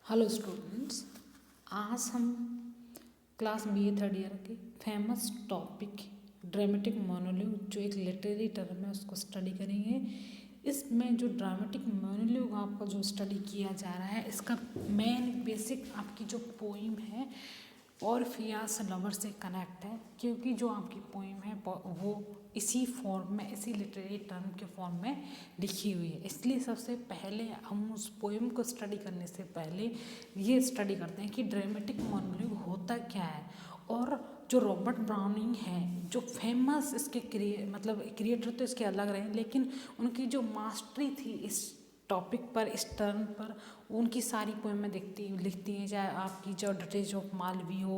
Hello students. आज हम class B ए third year के फेमस टॉपिक ड्रामेटिक मोनोलॉग जो एक लिटरेरी टर्म है उसको स्टडी करेंगे। इसमें जो ड्रामेटिक मोनोलॉग आपका जो स्टडी किया जा रहा है इसका मेन बेसिक आपकी जो पोइम है और फियास लवर से कनेक्ट है, क्योंकि जो आपकी पोइम है वो इसी फॉर्म में, इसी लिटरेरी टर्म के फॉर्म में लिखी हुई है। इसलिए सबसे पहले हम उस पोइम को स्टडी करने से पहले ये स्टडी करते हैं कि ड्रामेटिक मोनोलॉग होता क्या है। और जो रॉबर्ट ब्राउनिंग है, जो फेमस इसके क्रिएटर तो इसके अलग रहे, लेकिन उनकी जो मास्टरी थी इस टॉपिक पर, इस टर्म पर, उनकी सारी पोएमें लिखती हैं, चाहे आपकी जो डचेस ऑफ मालवी हो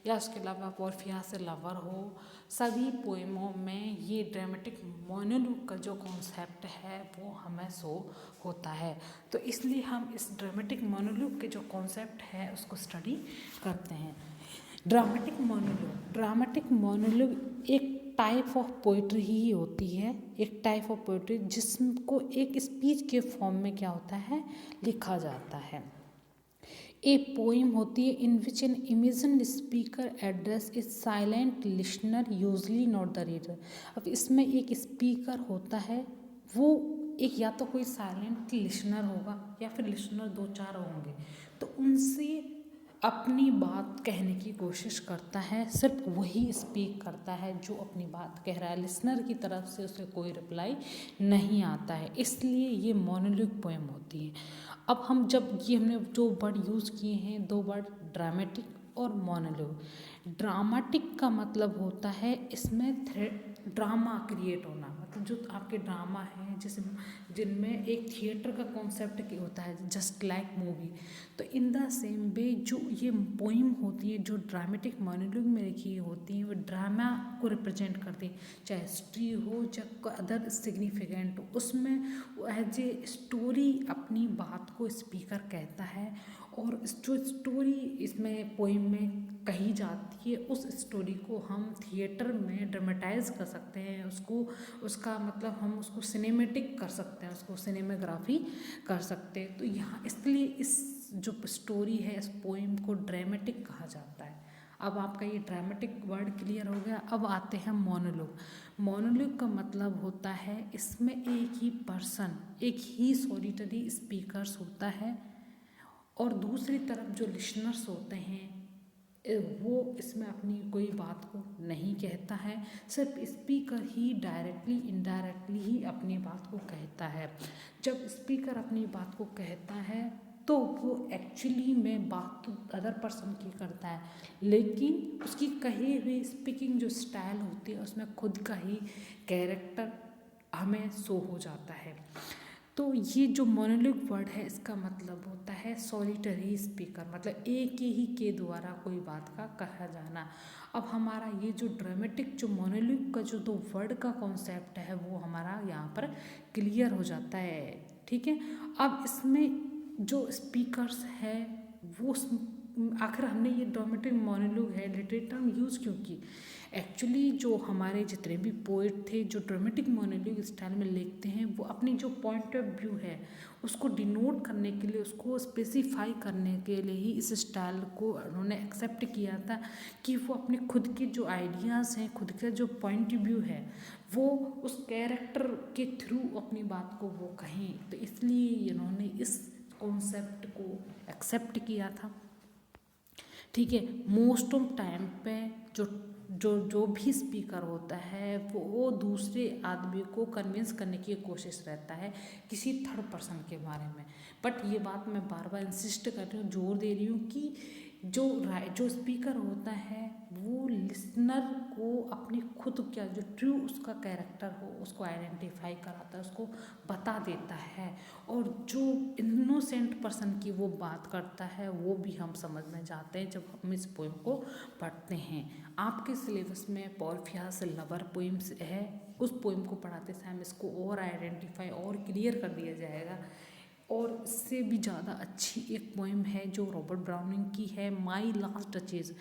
या उसके अलावा पोर्फिया से लवर हो। सभी पोएमों में ये ड्रामेटिक मोनोलॉग का जो कॉन्सेप्ट है वो हमें शो होता है। तो इसलिए हम इस ड्रामेटिक मोनोलॉग के जो कॉन्सेप्ट है उसको स्टडी करते हैं। ड्रामेटिक मोनोलॉग एक टाइप ऑफ पोइट्री ही होती है, एक टाइप ऑफ पोइट्री जिसको एक स्पीच के फॉर्म में क्या होता है, लिखा जाता है। ए पोइम होती है in which an imagine speaker address is silent listener usually not the reader. अब इसमें एक स्पीकर होता है, वो एक या तो कोई साइलेंट लिसनर होगा या फिर लिसनर दो चार होंगे, तो उनसे अपनी बात कहने की कोशिश करता है। सिर्फ वही स्पीक करता है जो अपनी बात कह रहा है, लिसनर की तरफ से उसे कोई रिप्लाई नहीं आता है, इसलिए ये मोनोलॉग पोएम होती है। अब हमने जो वर्ड यूज़ किए हैं, दो वर्ड ड्रामेटिक और मोनोलॉग। ड्रामेटिक का मतलब होता है इसमें ड्रामा क्रिएट होना, मतलब जो आपके ड्रामा हैं जैसे जिनमें एक थिएटर का कॉन्सेप्ट होता है, जस्ट लाइक मूवी। तो इन द सेम वे जो ये पोइम होती है, जो ड्रामेटिक मोनोलॉग में लिखी होती है, वो ड्रामा को रिप्रेजेंट करती है, चाहे हिस्ट्री हो चाहे अदर सिग्निफिकेंट हो। उसमें एज ए स्टोरी अपनी बात को स्पीकर कहता है, और जो स्टोरी इसमें पोइम में कही जाती है उस स्टोरी को हम थिएटर में ड्रामेटाइज कर सकते हैं, उसका मतलब हम उसको सिनेमेटिक कर सकते हैं, उसको सिनेमेग्राफी कर सकते हैं। तो यहाँ इसलिए इस जो स्टोरी है, इस पोइम को ड्रामेटिक कहा जाता है। अब आपका ये ड्रामेटिक वर्ड क्लियर हो गया। अब आते हैं मोनोलॉग। मोनोलॉग का मतलब होता है इसमें एक ही पर्सन, एक ही सॉलिटरी स्पीकर्स होता है, और दूसरी तरफ जो लिसनर्स होते हैं वो इसमें अपनी कोई बात को नहीं कहता है, सिर्फ स्पीकर ही डायरेक्टली इनडायरेक्टली ही अपनी बात को कहता है। जब स्पीकर अपनी बात को कहता है तो वो एक्चुअली में बात तो अदर पर्सन की करता है, लेकिन उसकी कही हुई स्पीकिंग जो स्टाइल होती है उसमें खुद का ही कैरेक्टर हमें शो हो जाता है। तो ये जो मोनोलॉग वर्ड है इसका मतलब होता है सॉलिटरी स्पीकर, मतलब एक ही के द्वारा कोई बात का कहा जाना। अब हमारा ये जो ड्रामेटिक जो मोनोलॉग का जो दो वर्ड का कॉन्सेप्ट है वो हमारा यहाँ पर क्लियर हो जाता है। ठीक है। अब इसमें जो स्पीकर्स है वो आखिर हमने ये ड्रामेटिक मोनोलॉग है लिटरेरी टर्म यूज़ क्यों की? एक्चुअली जो हमारे जितने भी पोइट थे जो ड्रामेटिक मोनोलॉग स्टाइल में लिखते हैं, वो अपनी जो पॉइंट ऑफ व्यू है उसको डिनोट करने के लिए, उसको स्पेसिफाई करने के लिए ही इस स्टाइल को उन्होंने एक्सेप्ट किया था, कि वो अपने खुद के जो आइडियाज़ हैं, खुद का जो पॉइंट ऑफ व्यू है वो उस कैरेक्टर के थ्रू अपनी बात को वो कहें। तो इसलिए इन्होंने इस कॉन्सेप्ट को एक्सेप्ट किया था। ठीक है। मोस्ट ऑफ टाइम पे जो जो जो भी स्पीकर होता है वो दूसरे आदमी को कन्विंस करने की कोशिश रहता है किसी थर्ड पर्सन के बारे में। बट ये बात मैं बार बार इंसिस्ट कर रही हूँ, जोर दे रही हूँ कि जो स्पीकर होता है वो लिसनर को अपनी खुद क्या जो ट्रू उसका कैरेक्टर हो उसको आइडेंटिफाई कराता है, उसको बता देता है, और जो इनोसेंट पर्सन की वो बात करता है वो भी हम समझ में जाते हैं जब हम इस पोएम को पढ़ते हैं। आपके सिलेबस में पोर्फिया से लवर पोएम्स है, उस पोएम को पढ़ाते समय इसको और आइडेंटिफाई और क्लियर कर दिया जाएगा। और इससे भी ज़्यादा अच्छी एक पोएम है जो रॉबर्ट ब्राउनिंग की है, my last duchess.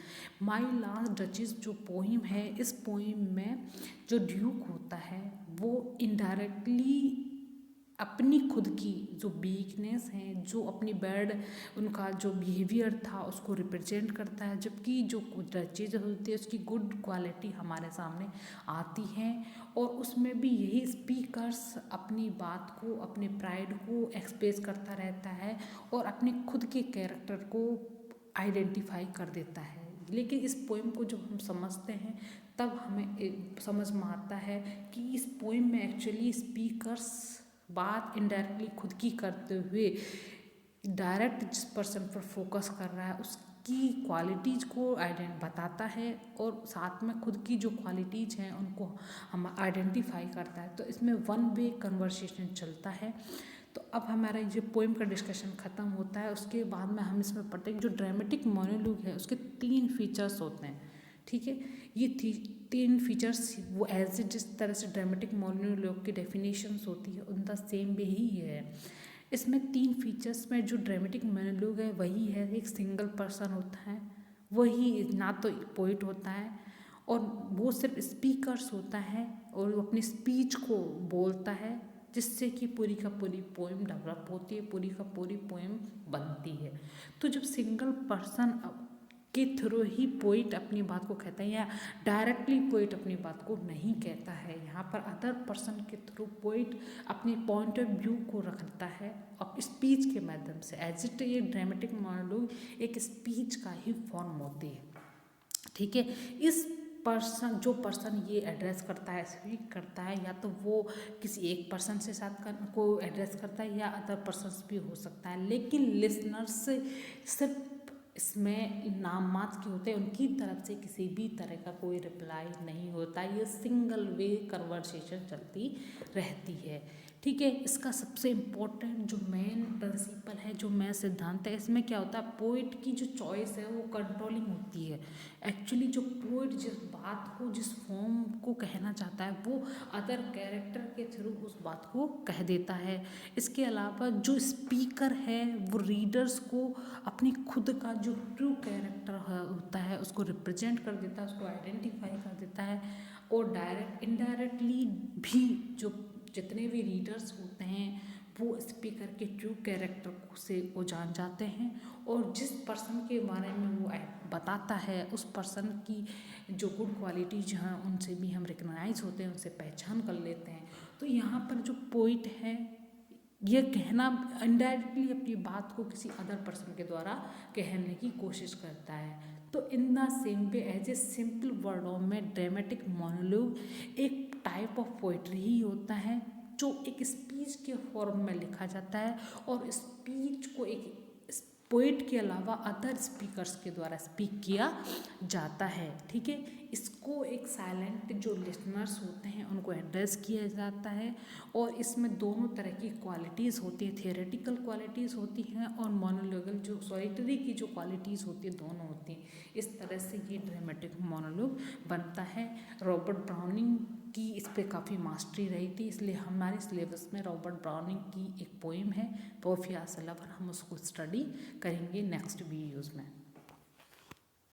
My last duchess जो पोएम है, इस पोएम में जो ड्यूक होता है वो इनडायरेक्टली अपनी खुद की जो वीकनेस है, जो अपनी बैड उनका जो बिहेवियर था उसको रिप्रेजेंट करता है, जबकि जो चीज़ होती है उसकी गुड क्वालिटी हमारे सामने आती है। और उसमें भी यही स्पीकर्स अपनी बात को, अपने प्राइड को एक्सप्रेस करता रहता है और अपने खुद के कैरेक्टर को आइडेंटिफाई कर देता है। लेकिन इस पोएम को जब हम समझते हैं तब हमें समझ में आता है कि इस पोएम में एक्चुअली स्पीकर्स बात इनडायरेक्टली खुद की करते हुए डायरेक्ट जिस पर्सन पर फोकस कर रहा है उसकी क्वालिटीज़ को बताता है और साथ में खुद की जो क्वालिटीज़ हैं उनको हम आइडेंटिफाई करता है। तो इसमें वन वे कन्वर्सेशन चलता है। तो अब हमारा ये पोएम का डिस्कशन ख़त्म होता है। उसके बाद में हम इसमें पढ़ते हैं जो ड्रामेटिक मोनोलॉग है उसके 3 फीचर्स होते हैं। ठीक है, ये 3 फीचर्स वो एज जिस तरह से ड्रामेटिक मोनोलॉग की डेफिनेशंस होती है उनका सेम वे ही है। इसमें 3 फीचर्स में जो ड्रामेटिक मोनोलॉग है वही है, एक सिंगल पर्सन होता है, वही ना तो पोइट होता है और वो सिर्फ स्पीकर्स होता है और वो अपनी स्पीच को बोलता है जिससे कि पूरी का पूरी पोएम डेवलप होती है, पूरी का पूरी पोएम बनती है। तो जब सिंगल पर्सन के थ्रू ही पोइट अपनी बात को कहता है या डायरेक्टली पोइट अपनी बात को नहीं कहता है, यहाँ पर अदर पर्सन के थ्रू पोइट अपनी पॉइंट ऑफ व्यू को रखता है और स्पीच के माध्यम से। एज इट ये ड्रामेटिक मोनोलॉग एक स्पीच का ही फॉर्म होती है। ठीक है, इस पर्सन जो पर्सन ये एड्रेस करता है, स्पीक करता है, या तो वो किसी एक पर्सन से साथ को एड्रेस करता है या अदर पर्सन्स भी हो सकता है, लेकिन लिसनर्स सिर्फ इसमें नाम मात्र के होते हैं, उनकी तरफ से किसी भी तरह का कोई रिप्लाई नहीं होता। ये सिंगल वे कन्वर्सेशन चलती रहती है। ठीक है, इसका सबसे इम्पोर्टेंट जो मेन प्रिंसिपल है, जो मेन सिद्धांत है, इसमें क्या होता है, पोइट की जो चॉइस है वो कंट्रोलिंग होती है। एक्चुअली जो पोइट जिस बात को, जिस फॉर्म को कहना चाहता है वो अदर कैरेक्टर के थ्रू उस बात को कह देता है। इसके अलावा जो स्पीकर है वो रीडर्स को अपनी खुद का जो ट्रू कैरेक्टर होता है उसको रिप्रेजेंट कर देता है, उसको आइडेंटिफाई कर देता है और डायरेक्ट इनडायरेक्टली भी जो जितने भी रीडर्स होते हैं वो स्पीकर के ट्रू कैरेक्टर से वो जान जाते हैं और जिस पर्सन के बारे में वो बताता है उस पर्सन की जो गुड क्वालिटीज हैं उनसे भी हम रिकग्नाइज होते हैं, उनसे पहचान कर लेते हैं। तो यहाँ पर जो पोइट है ये कहना इनडायरेक्टली अपनी बात को किसी अदर पर्सन के द्वारा कहने की कोशिश करता है। तो in the same way as a simple वर्डों में ड्रामेटिक मोनोलॉग एक टाइप ऑफ पोइट्री ही होता है जो एक स्पीच के फॉर्म में लिखा जाता है और स्पीच को एक पोइट के अलावा अदर स्पीकर्स के द्वारा स्पीक किया जाता है। ठीक है, इसको एक साइलेंट जो लिसनर्स होते हैं उनको एड्रेस किया जाता है और इसमें दोनों तरह की क्वालिटीज़ होती है, थियोरेटिकल क्वालिटीज़ होती हैं और मोनोलॉगल जो सोलिटरी की जो क्वालिटीज़ होती है दोनों होती हैं। इस तरह से ये ड्रामेटिक मोनोलॉग बनता है। रॉबर्ट ब्राउनिंग की इस पे काफ़ी मास्टरी रही थी, इसलिए हमारे सिलेबस में रॉबर्ट ब्राउनिंग की एक पोएम है पोफिया द लवर, हम उसको स्टडी करेंगे नेक्स्ट वीडियोज़ में।